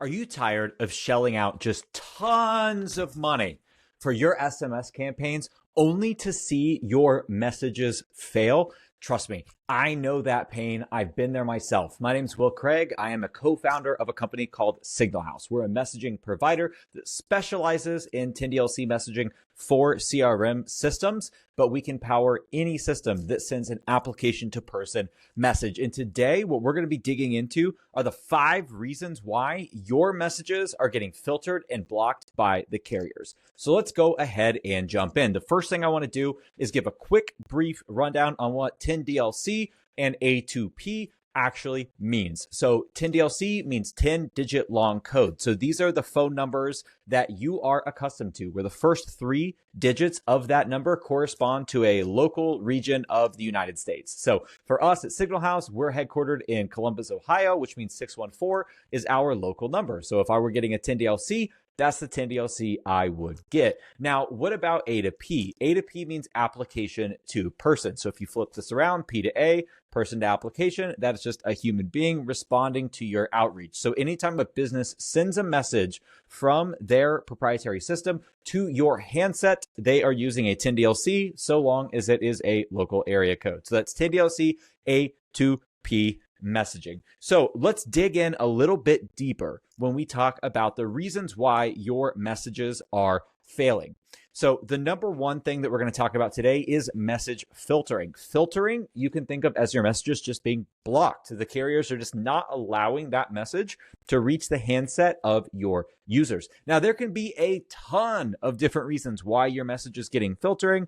Are you tired of shelling out just tons of money for your SMS campaigns only to see your messages fail? Trust me, I know that pain. I've been there myself. My name's Will Craig. I am a co-founder of a company called Signal House. We're a messaging provider that specializes in 10 DLC messaging for CRM systems, but we can power any system that sends an application to person message. And today, what we're going to be digging into are the 5 reasons why your messages are getting filtered and blocked by the carriers. So let's go ahead and jump in. The first thing I want to do is give a quick, brief rundown on what 10 DLC and A2P actually means. So 10 DLC means 10-digit long code. So these are the phone numbers that you are accustomed to, where the first 3 digits of that number correspond to a local region of the United States. So for us at Signal House, we're headquartered in Columbus, Ohio, which means 614 is our local number. So if I were getting a 10 DLC, that's the 10 DLC I would get. Now, what about A2P? A2P means application to person. So if you flip this around, P to A, person to application, that is just a human being responding to your outreach. So anytime a business sends a message from their proprietary system to your handset, they are using a 10 DLC so long as it is a local area code. So that's 10 DLC, A2P messaging. So let's dig in a little bit deeper when we talk about the reasons why your messages are failing. So the number one thing that we're going to talk about today is message filtering. Filtering, you can think of as your messages just being blocked. The carriers are just not allowing that message to reach the handset of your users. Now, there can be a ton of different reasons why your message is getting filtering.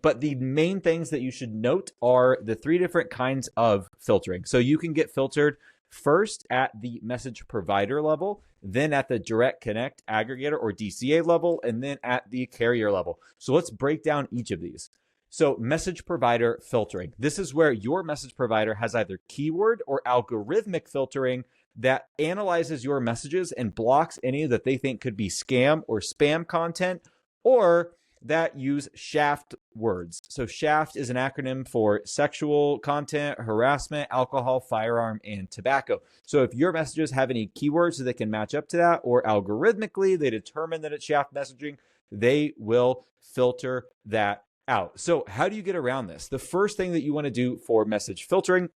But the main things that you should note are the 3 different kinds of filtering. So you can get filtered first at the message provider level, then at the direct connect aggregator or DCA level, and then at the carrier level. So let's break down each of these. So message provider filtering. This is where your message provider has either keyword or algorithmic filtering that analyzes your messages and blocks any that they think could be scam or spam content, or that use shaft words. So shaft is an acronym for sexual content, harassment, alcohol, firearm, and tobacco. So if your messages have any keywords that can match up to that, or algorithmically they determine that it's shaft messaging, they will filter that out. So how do you get around this? The first thing that you want to do for message filtering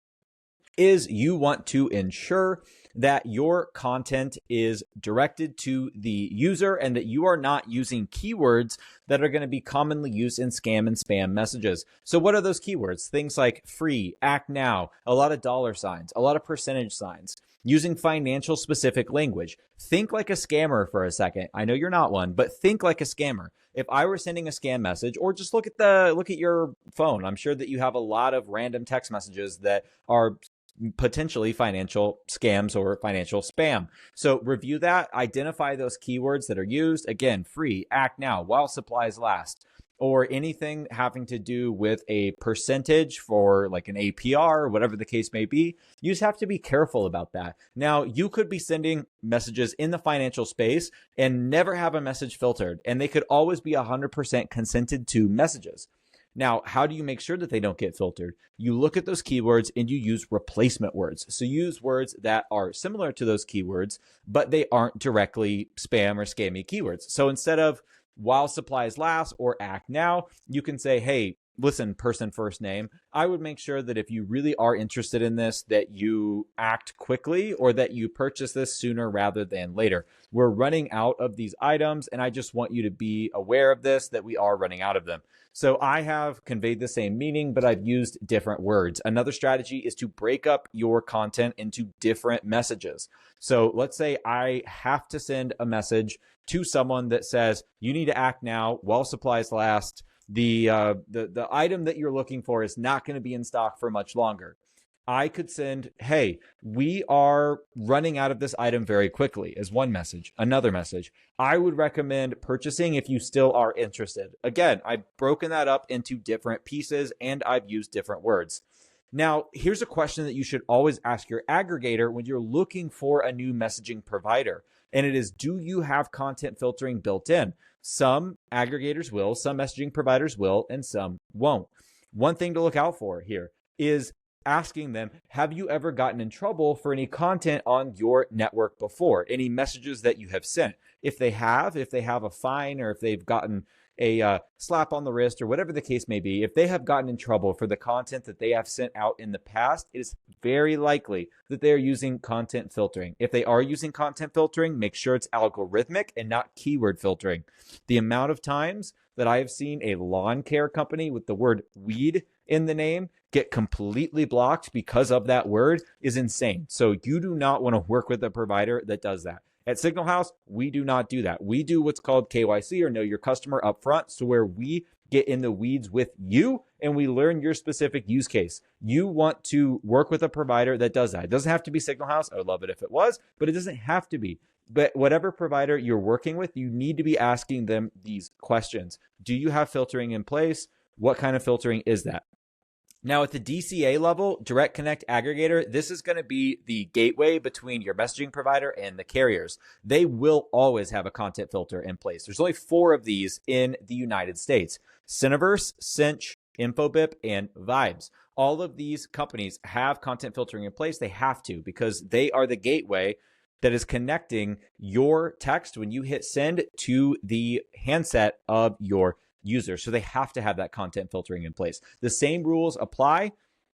is you want to ensure that your content is directed to the user and that you are not using keywords that are going to be commonly used in scam and spam messages. So what are those keywords? Things like free, act now, a lot of dollar signs, a lot of percentage signs, using financial specific language. Think like a scammer for a second. I know you're not one, but think like a scammer. If I were sending a scam message, or just look at your phone, I'm sure that you have a lot of random text messages that are potentially financial scams or financial spam. So review that, identify those keywords that are used. Again, free, act now, while supplies last, or anything having to do with a percentage for like an APR or whatever the case may be. You just have to be careful about that. Now, you could be sending messages in the financial space and never have a message filtered, and they could always be 100% consented to messages. Now, how do you make sure that they don't get filtered? You look at those keywords and you use replacement words. So use words that are similar to those keywords, but they aren't directly spam or scammy keywords. So instead of while supplies last or act now, you can say, hey, listen, person first name, I would make sure that if you really are interested in this, that you act quickly or that you purchase this sooner rather than later. We're running out of these items, and I just want you to be aware of this, that we are running out of them. So I have conveyed the same meaning, but I've used different words. Another strategy is to break up your content into different messages. So let's say I have to send a message to someone that says, you need to act now while supplies last. The item that you're looking for is not going to be in stock for much longer. I could send, hey, we are running out of this item very quickly as one message. Another message, I would recommend purchasing if you still are interested. Again, I've broken that up into different pieces and I've used different words. Now, here's a question that you should always ask your aggregator when you're looking for a new messaging provider. And it is, do you have content filtering built in? Some aggregators will, some messaging providers will, and some won't. One thing to look out for here is asking them, have you ever gotten in trouble for any content on your network before? Any messages that you have sent? If they have a fine, or if they've gotten a slap on the wrist, or whatever the case may be, if they have gotten in trouble for the content that they have sent out in the past, it is very likely that they are using content filtering. If they are using content filtering, make sure it's algorithmic and not keyword filtering. The amount of times that I have seen a lawn care company with the word weed in the name get completely blocked because of that word is insane. So you do not want to work with a provider that does that. At Signal House, we do not do that. We do what's called KYC, or know your customer upfront, so where we get in the weeds with you and we learn your specific use case. You want to work with a provider that does that. It doesn't have to be Signal House. I would love it if it was, but it doesn't have to be. But whatever provider you're working with, you need to be asking them these questions. Do you have filtering in place? What kind of filtering is that? Now, at the DCA level, Direct Connect Aggregator, this is going to be the gateway between your messaging provider and the carriers. They will always have a content filter in place. There's only 4 of these in the United States: Cineverse, Cinch, Infobip, and Vibes. All of these companies have content filtering in place. They have to, because they are the gateway that is connecting your text when you hit send to the handset of your user. So they have to have that content filtering in place. The same rules apply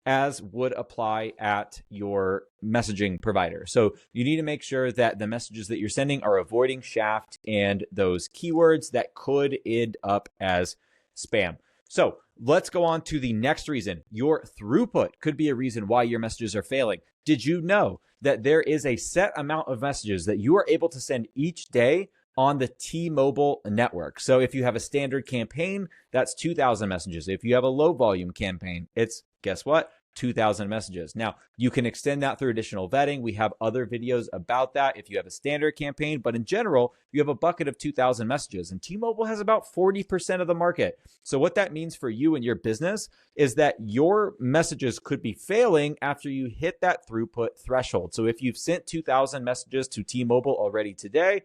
as would apply at your messaging provider. So you need to make sure that the messages that you're sending are avoiding shaft and those keywords that could end up as spam. So let's go on to the next reason. Your throughput could be a reason why your messages are failing. Did you know that there is a set amount of messages that you are able to send each day on the T-Mobile network? So if you have a standard campaign, that's 2,000 messages. If you have a low volume campaign, it's, guess what? 2,000 messages. Now, you can extend that through additional vetting. We have other videos about that if you have a standard campaign, but in general, you have a bucket of 2,000 messages, and T-Mobile has about 40% of the market. So what that means for you and your business is that your messages could be failing after you hit that throughput threshold. So if you've sent 2,000 messages to T-Mobile already today,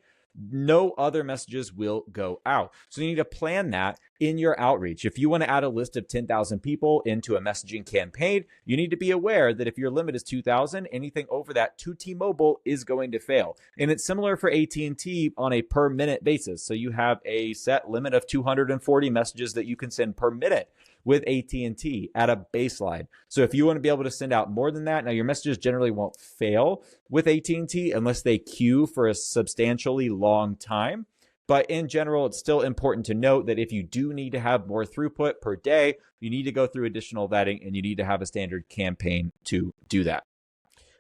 no other messages will go out. So you need to plan that in your outreach. If you want to add a list of 10,000 people into a messaging campaign, you need to be aware that if your limit is 2,000, anything over that to T-Mobile is going to fail. And it's similar for AT&T on a per minute basis. So you have a set limit of 240 messages that you can send per minute with AT&T at a baseline. So if you want to be able to send out more than that, now your messages generally won't fail with AT&T unless they queue for a substantially long time. But in general, it's still important to note that if you do need to have more throughput per day, you need to go through additional vetting and you need to have a standard campaign to do that.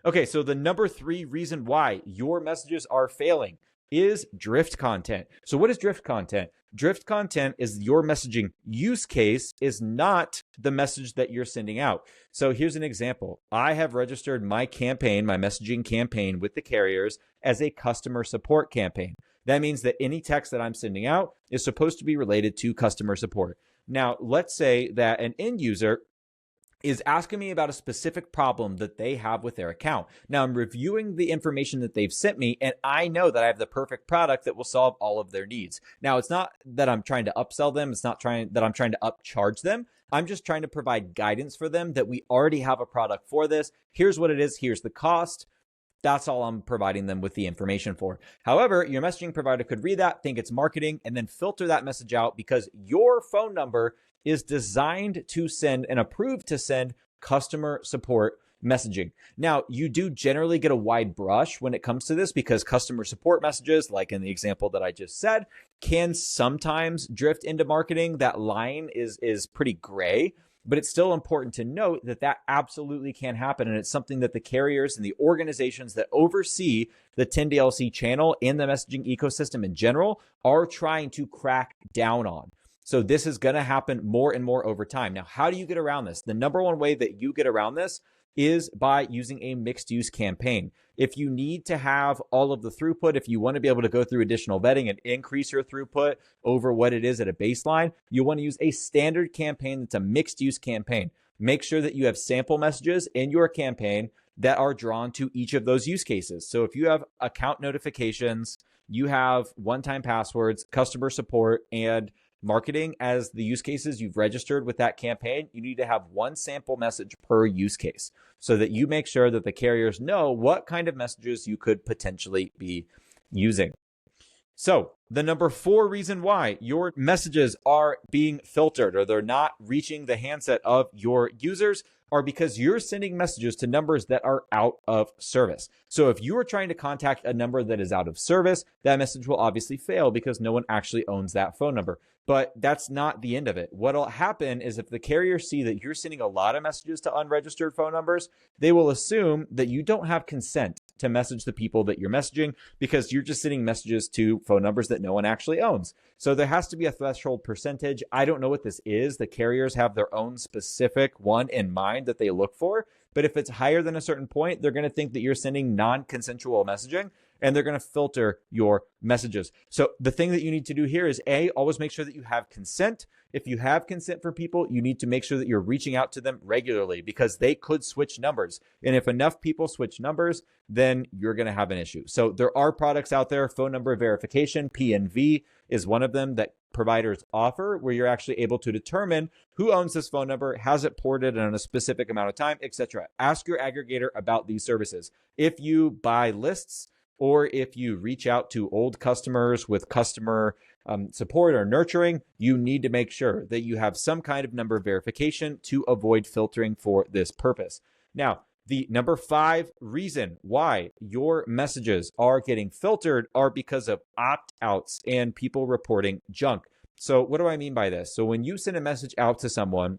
Okay, so the number 3 reason why your messages are failing is drift content. So what is drift content? Drift content is your messaging use case is not the message that you're sending out. So here's an example. I have registered my campaign, my messaging campaign with the carriers as a customer support campaign. That means that any text that I'm sending out is supposed to be related to customer support. Now, let's say that an end user is asking me about a specific problem that they have with their account. Now, I'm reviewing the information that they've sent me, and I know that I have the perfect product that will solve all of their needs. Now, it's not that I'm trying to upsell them. It's not that I'm trying to upcharge them. I'm just trying to provide guidance for them that we already have a product for this. Here's what it is. Here's the cost. That's all I'm providing them with the information for. However, your messaging provider could read that, think it's marketing, and then filter that message out because your phone number is designed to send and approved to send customer support messaging. Now, you do generally get a wide brush when it comes to this because customer support messages, like in the example that I just said, can sometimes drift into marketing. That line is pretty gray, but it's still important to note that that absolutely can happen. And it's something that the carriers and the organizations that oversee the 10 DLC channel and the messaging ecosystem in general are trying to crack down on. So this is going to happen more and more over time. Now, how do you get around this? The number one way that you get around this is by using a mixed use campaign. If you need to have all of the throughput, if you want to be able to go through additional vetting and increase your throughput over what it is at a baseline, you want to use a standard campaign that's a mixed use campaign. Make sure that you have sample messages in your campaign that are drawn to each of those use cases. So if you have account notifications, you have one-time passwords, customer support, and marketing as the use cases you've registered with that campaign, you need to have one sample message per use case so that you make sure that the carriers know what kind of messages you could potentially be using. So the number 4 reason why your messages are being filtered or they're not reaching the handset of your users are because you're sending messages to numbers that are out of service. So if you are trying to contact a number that is out of service, that message will obviously fail because no one actually owns that phone number. But that's not the end of it. What'll happen is if the carriers see that you're sending a lot of messages to unregistered phone numbers, they will assume that you don't have consent to message the people that you're messaging because you're just sending messages to phone numbers that no one actually owns. So there has to be a threshold percentage. I don't know what this is. The carriers have their own specific one in mind that they look for. But if it's higher than a certain point, they're going to think that you're sending non-consensual messaging and they're going to filter your messages. So the thing that you need to do here is always make sure that you have consent. If you have consent from people, you need to make sure that you're reaching out to them regularly because they could switch numbers. And if enough people switch numbers, then you're going to have an issue. So there are products out there, phone number verification, PNV is one of them that providers offer, where you're actually able to determine who owns this phone number, has it ported in a specific amount of time, etc. Ask your aggregator about these services. If you buy lists, or if you reach out to old customers with customer support or nurturing, you need to make sure that you have some kind of number verification to avoid filtering for this purpose. Now, the number 5 reason why your messages are getting filtered are because of opt-outs and people reporting junk. So what do I mean by this? So when you send a message out to someone,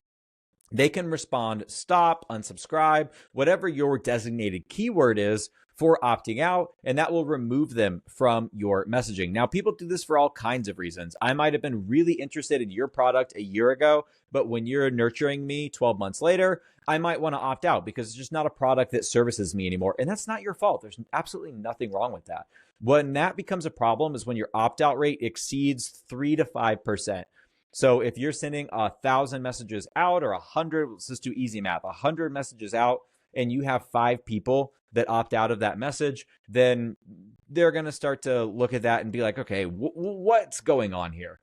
they can respond, stop, unsubscribe, whatever your designated keyword is for opting out, and that will remove them from your messaging. Now, people do this for all kinds of reasons. I might have been really interested in your product a year ago, but when you're nurturing me 12 months later, I might want to opt out because it's just not a product that services me anymore. And that's not your fault. There's absolutely nothing wrong with that. When that becomes a problem is when your opt-out rate exceeds 3 to 5%. So if you're sending 1,000 messages out or 100, let's just do easy math, 100 messages out, and you have 5 people that opt out of that message, then they're going to start to look at that and be like, okay, what's going on here?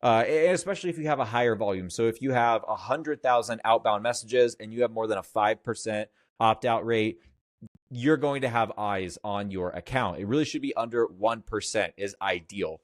Especially if you have a higher volume. So if you have 100,000 outbound messages and you have more than a 5% opt-out rate, you're going to have eyes on your account. It really should be under 1% is ideal.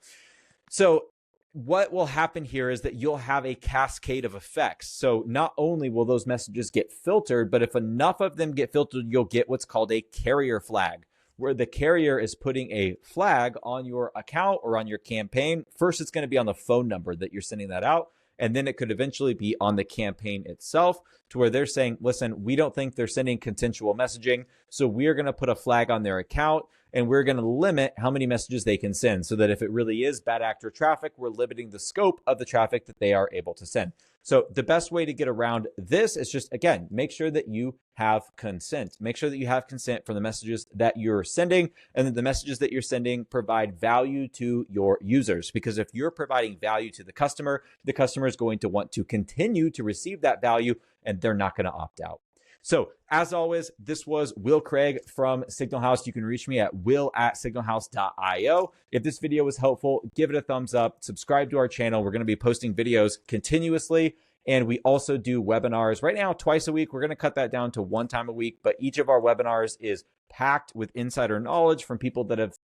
So what will happen here is that you'll have a cascade of effects. So not only will those messages get filtered, but if enough of them get filtered, you'll get what's called a carrier flag, where the carrier is putting a flag on your account or on your campaign. First, it's going to be on the phone number that you're sending that out. And then it could eventually be on the campaign itself to where they're saying, listen, we don't think they're sending consensual messaging. So we're going to put a flag on their account and we're going to limit how many messages they can send so that if it really is bad actor traffic, we're limiting the scope of the traffic that they are able to send. So the best way to get around this is just, again, make sure that you have consent. Make sure that you have consent for the messages that you're sending and that the messages that you're sending provide value to your users. Because if you're providing value to the customer is going to want to continue to receive that value and they're not going to opt out. So as always, this was Will Craig from Signal House. You can reach me at will@signalhouse.io. If this video was helpful, give it a thumbs up, subscribe to our channel. We're going to be posting videos continuously. And we also do webinars right now twice a week. We're going to cut that down to 1 time a week, but each of our webinars is packed with insider knowledge from people that have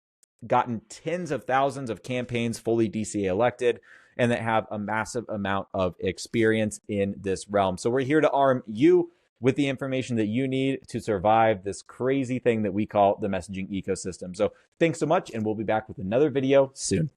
gotten tens of thousands of campaigns fully DCA elected and that have a massive amount of experience in this realm. So we're here to arm you with the information that you need to survive this crazy thing that we call the messaging ecosystem. So thanks so much, and we'll be back with another video soon.